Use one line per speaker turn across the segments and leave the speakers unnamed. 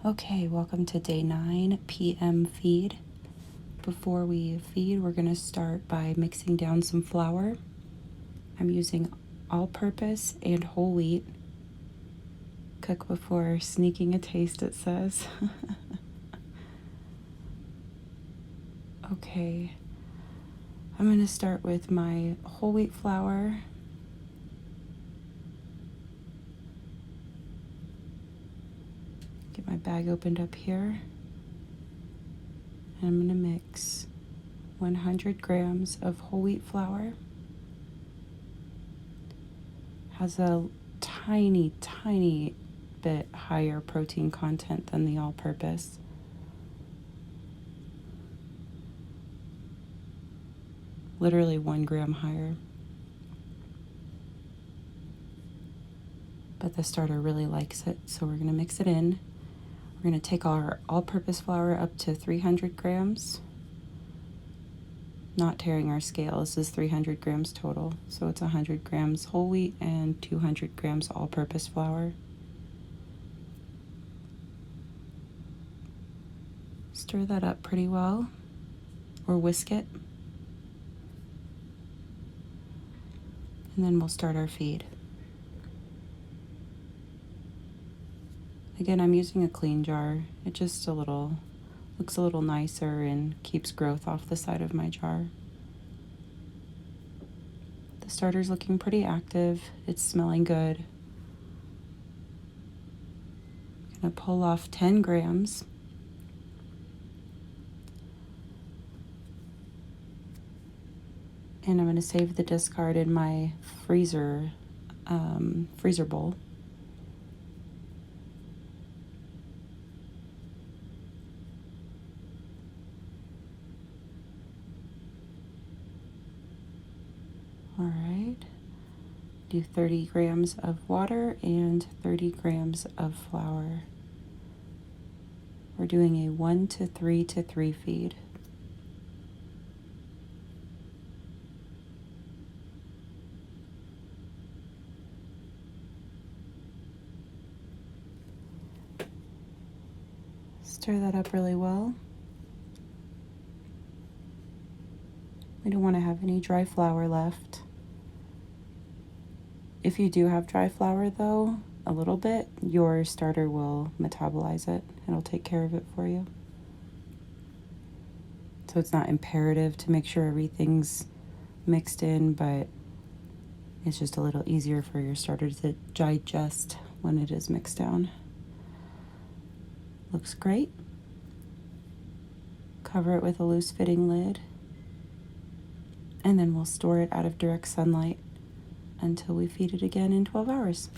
Okay, welcome to day 9 p.m. feed. Before we feed, we're going to start by mixing down some flour. I'm using all-purpose and whole wheat. Cook before sneaking a taste, it says. Okay, I'm going to start with my whole wheat flour. Get my bag opened up here. And I'm going to mix 100 grams of whole wheat flour. Has a tiny bit higher protein content than the all-purpose. Literally 1 gram higher. But the starter really likes it, so we're going to mix it in. We're going to take our all-purpose flour up to 300 grams. Not tearing our scale, this is 300 grams total. So it's 100 grams whole wheat and 200 grams all-purpose flour. Stir that up pretty well, or whisk it. And then we'll start our feed. Again, I'm using a clean jar. It just looks a little nicer and keeps growth off the side of my jar. The starter's looking pretty active. It's smelling good. I'm gonna pull off 10 grams. And I'm going to save the discard in my freezer bowl. All right. Do 30 grams of water and 30 grams of flour. We're doing a 1 to 3 to 3 feed. Stir that up really well. We don't want to have any dry flour left. If you do have dry flour though, a little bit, your starter will metabolize it. It'll take care of it for you. So it's not imperative to make sure everything's mixed in, but it's just a little easier for your starter to digest when it is mixed down. Looks great. Cover it with a loose fitting lid. And then we'll store it out of direct sunlight until we feed it again in 12 hours.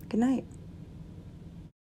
Good night.